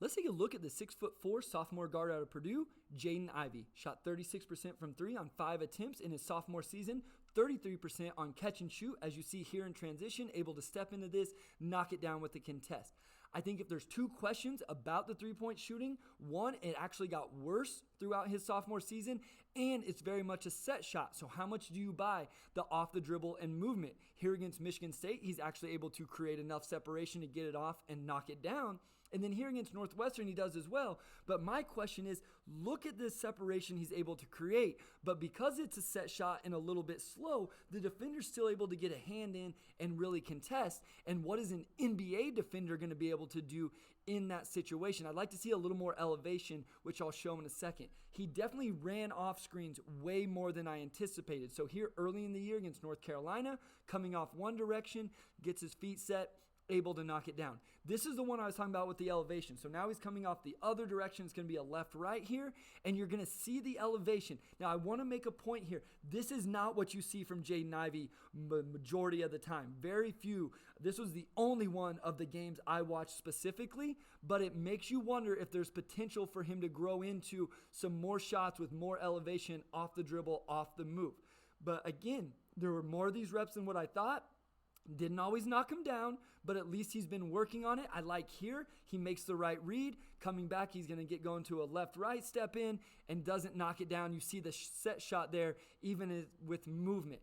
Let's take a look at the 6'4" sophomore guard out of Purdue, Jaden Ivey. Shot 36% from three on 5 attempts in his sophomore season, 33% on catch and shoot, as you see here in transition, able to step into this, knock it down with the contest. I think if there's 2 questions about the three-point shooting, one, it actually got worse throughout his sophomore season, and it's very much a set shot. So how much do you buy the off the dribble and movement? Here against Michigan State, he's actually able to create enough separation to get it off and knock it down. And then here against Northwestern, he does as well. But my question is, look at this separation he's able to create. But because it's a set shot and a little bit slow, the defender's still able to get a hand in and really contest. And what is an NBA defender going to be able to do in that situation? I'd like to see a little more elevation, which I'll show in a second. He definitely ran off screens way more than I anticipated. So here early in the year against North Carolina, coming off one direction, gets his feet set, able to knock it down. This is the one I was talking about with the elevation. So now he's coming off the other direction. It's going to be a left-right here, and you're going to see the elevation. Now, I want to make a point here. This is not what you see from Jaden Ivey majority of the time. Very few. This was the only one of the games I watched specifically, but it makes you wonder if there's potential for him to grow into some more shots with more elevation off the dribble, off the move. But again, there were more of these reps than what I thought. Didn't always knock him down, but at least he's been working on it. I like here, he makes the right read. Coming back, he's going to get going to a left-right step in and doesn't knock it down. You see the set shot there, even with movement.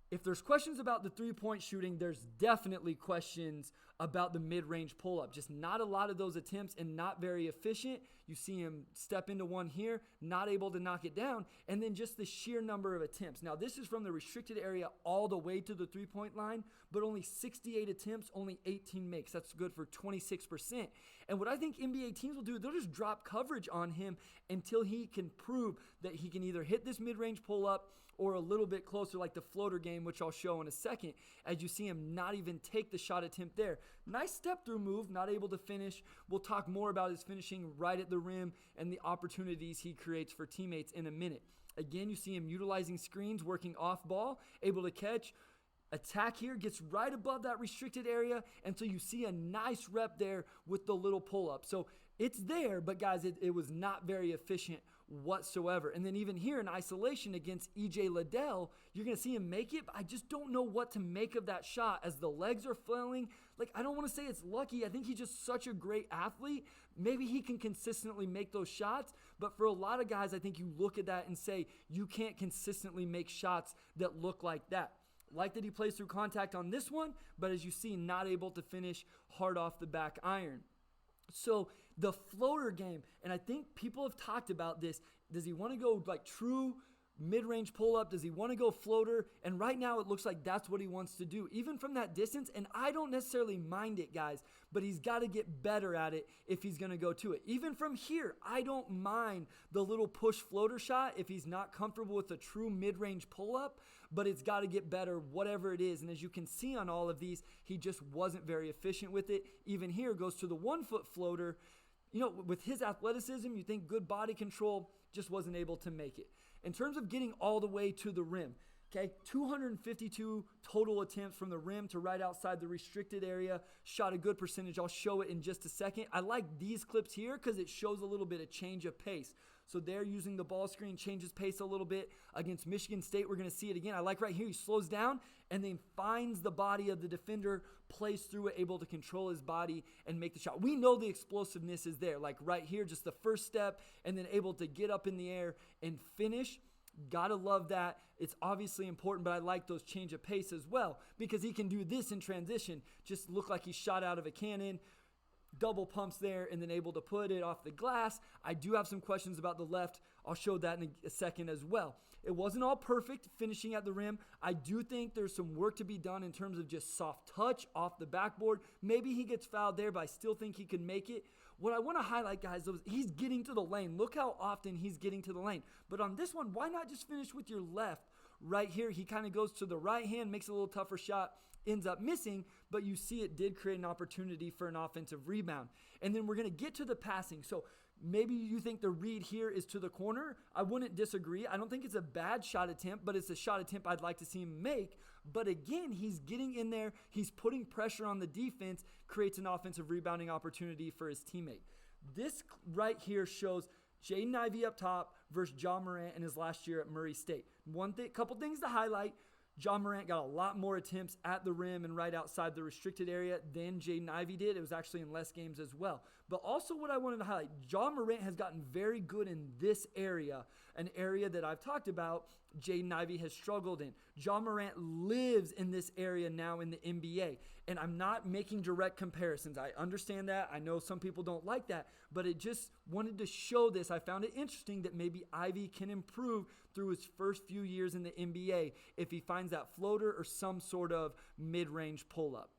If there's questions about the three-point shooting, there's definitely questions about the mid-range pull-up. Just not a lot of those attempts and not very efficient. You see him step into one here, not able to knock it down, and then just the sheer number of attempts. Now, this is from the restricted area all the way to the three-point line, but only 68 attempts, only 18 makes. That's good for 26%. And what I think NBA teams will do, they'll just drop coverage on him until he can prove that he can either hit this mid-range pull-up or a little bit closer like the floater game, which I'll show in a second, as you see him not even take the shot attempt there. Nice step-through move, not able to finish. We'll talk more about his finishing right at the rim and the opportunities he creates for teammates in a minute. Again, you see him utilizing screens, working off ball, able to catch. Attack here, gets right above that restricted area, and so you see a nice rep there with the little pull-up. So it's there, but guys, it was not very efficient whatsoever. And then even here in isolation against E.J. Liddell, you're going to see him make it, but I just don't know what to make of that shot as the legs are flailing. Like, I don't want to say it's lucky. I think he's just such a great athlete. Maybe he can consistently make those shots, but for a lot of guys, I think you look at that and say, you can't consistently make shots that look like that. Like that he plays through contact on this one, but as you see, not able to finish hard off the back iron. So the floater game, and I think people have talked about this. Does he want to go like true mid-range pull-up? Does he want to go floater? And right now it looks like that's what he wants to do, even from that distance. And I don't necessarily mind it, guys, but he's got to get better at it if he's going to go to it. Even from here, I don't mind the little push floater shot if he's not comfortable with a true mid-range pull-up, but it's got to get better, whatever it is. And as you can see on all of these, he just wasn't very efficient with it. Even here goes to the 1-foot floater. You know, with his athleticism, you think good body control, just wasn't able to make it. In terms of getting all the way to the rim, okay, 252 total attempts from the rim to right outside the restricted area. Shot a good percentage. I'll show it in just a second. I like these clips here because it shows a little bit of change of pace. So they're using the ball screen, changes pace a little bit. Against Michigan State, we're going to see it again. I like right here, he slows down and then finds the body of the defender, plays through it, able to control his body and make the shot. We know the explosiveness is there. Like right here, just the first step and then able to get up in the air and finish. Gotta love that. It's obviously important, but I like those change of pace as well because he can do this in transition. Just look like he shot out of a cannon. Double pumps there and then able to put it off the glass. I do have some questions about the left. I'll show that in a second as well. It wasn't all perfect finishing at the rim. I do think there's some work to be done in terms of just soft touch off the backboard. Maybe he gets fouled there, but I still think he can make it. What I want to highlight, guys, is he's getting to the lane. Look how often he's getting to the lane. But on this one, why not just finish with your left? Right here, he kind of goes to the right hand, makes a little tougher shot, ends up missing, but you see it did create an opportunity for an offensive rebound. And then we're going to get to the passing. So maybe you think the read here is to the corner. I wouldn't disagree. I don't think it's a bad shot attempt, but it's a shot attempt I'd like to see him make. But again, he's getting in there. He's putting pressure on the defense, creates an offensive rebounding opportunity for his teammate. This right here shows Jaden Ivey up top versus John Morant in his last year at Murray State. Couple things to highlight. John Morant got a lot more attempts at the rim and right outside the restricted area than Jaden Ivey did. It was actually in less games as well. But also what I wanted to highlight, John Morant has gotten very good in this area, an area that I've talked about Jaden Ivey has struggled in. John Morant lives in this area now in the NBA. And I'm not making direct comparisons. I understand that. I know some people don't like that. But it just wanted to show this. I found it interesting that maybe Ivey can improve through his first few years in the NBA if he finds that floater or some sort of mid-range pull-up.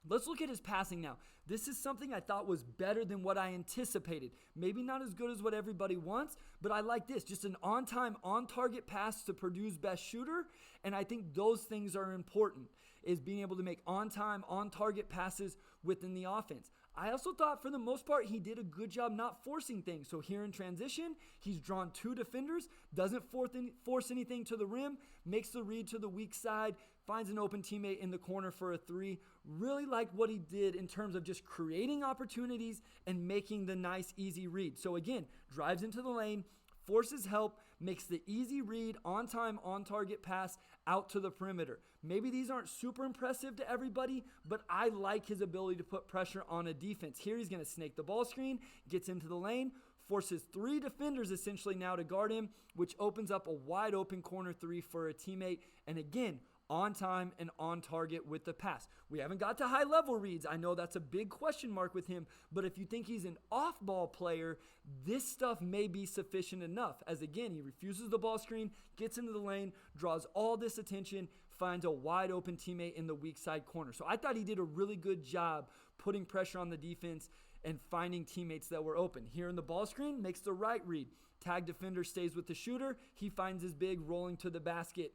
Let's look at his passing now. This is something I thought was better than what I anticipated. Maybe not as good as what everybody wants, but I like this. Just an on-time, on-target pass to Purdue's best shooter, and I think those things are important, is being able to make on-time, on-target passes within the offense. I also thought for the most part he did a good job not forcing things. So here in transition, he's drawn 2 defenders, doesn't force anything to the rim, makes the read to the weak side, finds an open teammate in the corner for a 3. Really liked what he did in terms of just creating opportunities and making the nice, easy read. So again, drives into the lane, forces help, makes the easy read, on-time, on-target pass out to the perimeter. Maybe these aren't super impressive to everybody, but I like his ability to put pressure on a defense. Here he's going to snake the ball screen, gets into the lane, forces 3 defenders essentially now to guard him, which opens up a wide open corner 3 for a teammate. And again, on time and on target with the pass. We haven't got to high level reads. I know that's a big question mark with him, but if you think he's an off-ball player, this stuff may be sufficient enough. As again, he refuses the ball screen, gets into the lane, draws all this attention, finds a wide open teammate in the weak side corner. So I thought he did a really good job putting pressure on the defense and finding teammates that were open. Here in the ball screen, makes the right read. Tag defender stays with the shooter. He finds his big rolling to the basket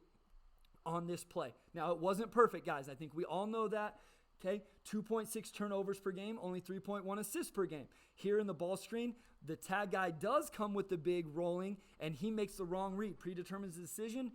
on this play. Now, it wasn't perfect, guys. I think we all know that. Okay, 2.6 turnovers per game, only 3.1 assists per game. Here in the ball screen, the tag guy does come with the big rolling, and he makes the wrong read, predetermines the decision.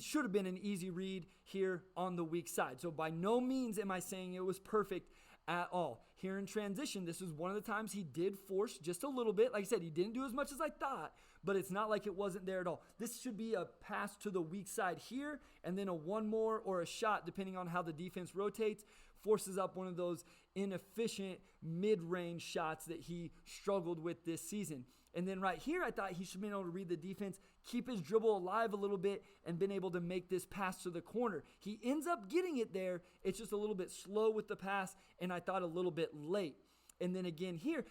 Should have been an easy read here on the weak side. So by no means am I saying it was perfect at all. Here in transition, this is one of the times he did force just a little bit. Like I said, he didn't do as much as I thought, but it's not like it wasn't there at all. This should be a pass to the weak side here, and then a one more or a shot, depending on how the defense rotates, forces up one of those inefficient mid-range shots that he struggled with this season. And then right here, I thought he should be able to read the defense, keep his dribble alive a little bit, and been able to make this pass to the corner. He ends up getting it there. It's just a little bit slow with the pass, and I thought a little bit late. And then again here,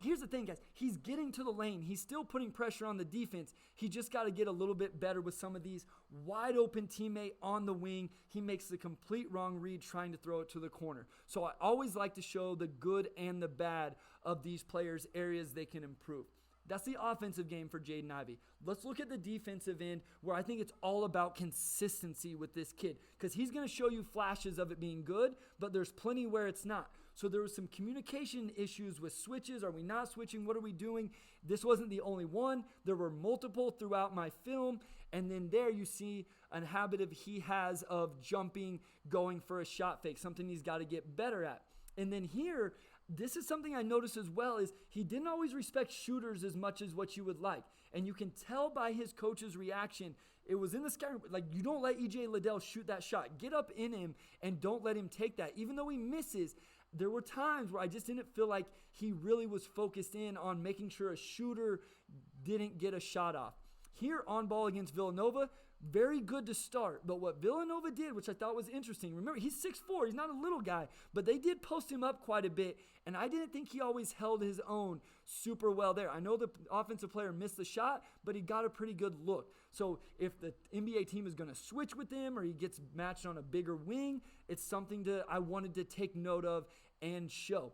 here's the thing, guys. He's getting to the lane. He's still putting pressure on the defense. He just got to get a little bit better with some of these. Wide open teammate on the wing. He makes the complete wrong read trying to throw it to the corner. So I always like to show the good and the bad of these players, areas they can improve. That's the offensive game for Jaden Ivey. Let's look at the defensive end, where I think it's all about consistency with this kid, because he's going to show you flashes of it being good, but there's plenty where it's not. So there was some communication issues with switches. Are we not switching? What are we doing? This wasn't the only one. There were multiple throughout my film. And then there you see a habit he has of jumping, going for a shot fake, something he's got to get better at. And then here, this is something I noticed as well, is he didn't always respect shooters as much as what you would like. And you can tell by his coach's reaction, it was in the sky, like, you don't let E.J. Liddell shoot that shot. Get up in him and don't let him take that. Even though he misses, there were times where I just didn't feel like he really was focused in on making sure a shooter didn't get a shot off. Here on ball against Villanova, very good to start. But what Villanova did, which I thought was interesting, remember, he's 6'4", he's not a little guy, but they did post him up quite a bit, and I didn't think he always held his own super well there. I know the offensive player missed the shot, but he got a pretty good look. So if the NBA team is going to switch with him or he gets matched on a bigger wing, it's something I wanted to take note of and show.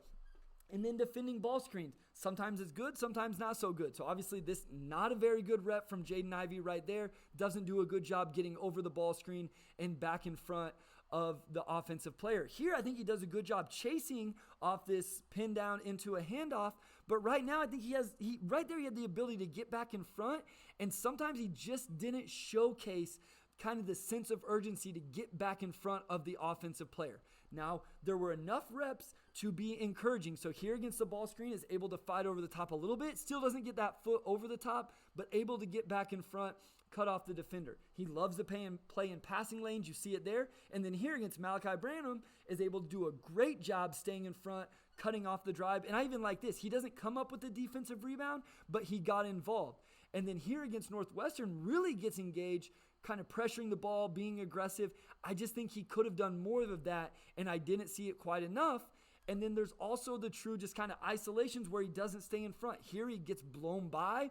And then defending ball screens. Sometimes it's good, sometimes not so good. So obviously this, not a very good rep from Jaden Ivey right there. Doesn't do a good job getting over the ball screen and back in front of the offensive player. Here I think he does a good job chasing off this pin down into a handoff. But right now I think he had the ability to get back in front. And sometimes he just didn't showcase kind of the sense of urgency to get back in front of the offensive player. Now, there were enough reps to be encouraging. So here against the ball screen is able to fight over the top a little bit. Still doesn't get that foot over the top, but able to get back in front, cut off the defender. He loves to play in passing lanes. You see it there. And then here against Malachi Branham is able to do a great job staying in front, cutting off the drive. And I even like this. He doesn't come up with the defensive rebound, but he got involved. And then here against Northwestern really gets engaged, kind of pressuring the ball, being aggressive. I just think he could have done more of that, and I didn't see it quite enough. And then there's also the true just kind of isolations where he doesn't stay in front. Here he gets blown by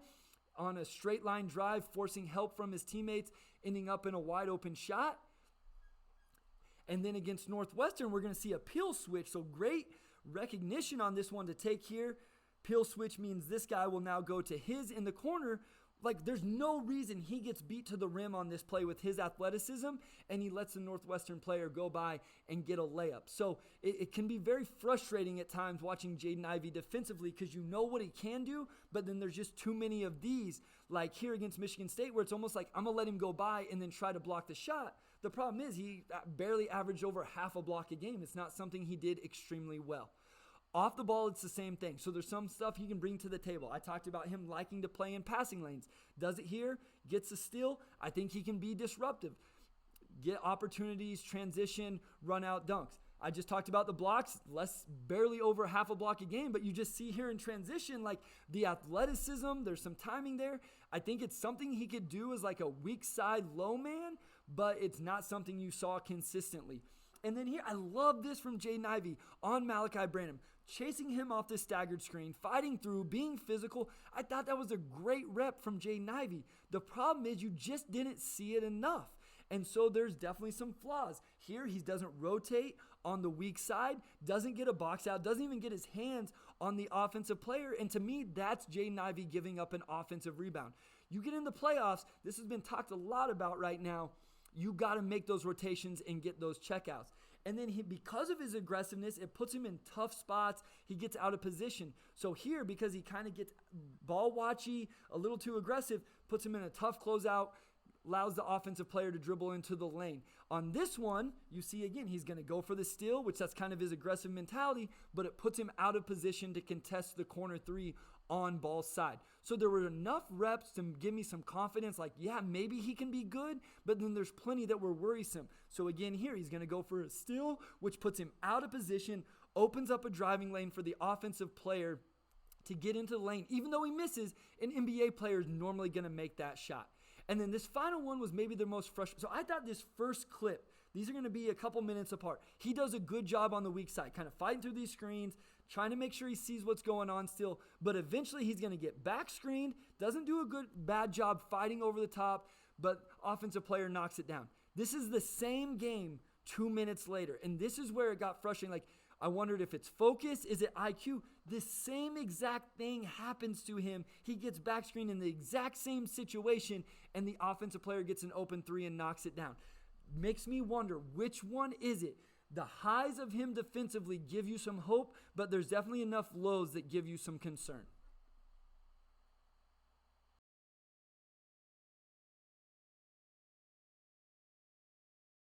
on a straight line drive, forcing help from his teammates, ending up in a wide open shot. And then against Northwestern, we're going to see a peel switch. So great recognition on this one to take here. Peel switch means this guy will now go to his in the corner. Like, there's no reason he gets beat to the rim on this play with his athleticism, and he lets the Northwestern player go by and get a layup. So it can be very frustrating at times watching Jaden Ivey defensively because you know what he can do, but then there's just too many of these, like here against Michigan State, where it's almost like I'm going to let him go by and then try to block the shot. The problem is he barely averaged over half a block a game. It's not something he did extremely well. Off the ball, it's the same thing. So there's some stuff he can bring to the table. I talked about him liking to play in passing lanes. Does it here, gets a steal. I think he can be disruptive. Get opportunities, transition, run out dunks. I just talked about the blocks, barely over half a block a game, but you just see here in transition, like the athleticism, there's some timing there. I think it's something he could do as like a weak side low man, but it's not something you saw consistently. And then here, I love this from Jaden Ivey on Malachi Branham. Chasing him off the staggered screen, fighting through, being physical. I thought that was a great rep from Jaden Ivey. The problem is you just didn't see it enough. And so there's definitely some flaws. Here, he doesn't rotate on the weak side, doesn't get a box out, doesn't even get his hands on the offensive player. And to me, that's Jaden Ivey giving up an offensive rebound. You get in the playoffs, this has been talked a lot about right now. You got to make those rotations and get those checkouts. And then because of his aggressiveness, it puts him in tough spots. He gets out of position. So here, because he kind of gets ball watchy, a little too aggressive, puts him in a tough closeout, allows the offensive player to dribble into the lane. On this one, you see again, he's going to go for the steal, which that's kind of his aggressive mentality, but it puts him out of position to contest the corner three on ball side. So there were enough reps to give me some confidence, like, yeah, maybe he can be good, but then there's plenty that were worrisome. So again, here he's going to go for a steal, which puts him out of position, opens up a driving lane for the offensive player to get into the lane. Even though he misses, an NBA player is normally going to make that shot. And then this final one was maybe the most frustrating. So I thought this first clip, these are going to be a couple minutes apart. He does a good job on the weak side, kind of fighting through these screens, trying to make sure he sees what's going on still. But eventually he's going to get back screened, doesn't do a bad job fighting over the top, but offensive player knocks it down. This is the same game 2 minutes later. And this is where it got frustrating. Like, I wondered if it's focus, is it IQ? The same exact thing happens to him. He gets back screened in the exact same situation, and the offensive player gets an open three and knocks it down. Makes me wonder, which one is it? The highs of him defensively give you some hope, but there's definitely enough lows that give you some concern.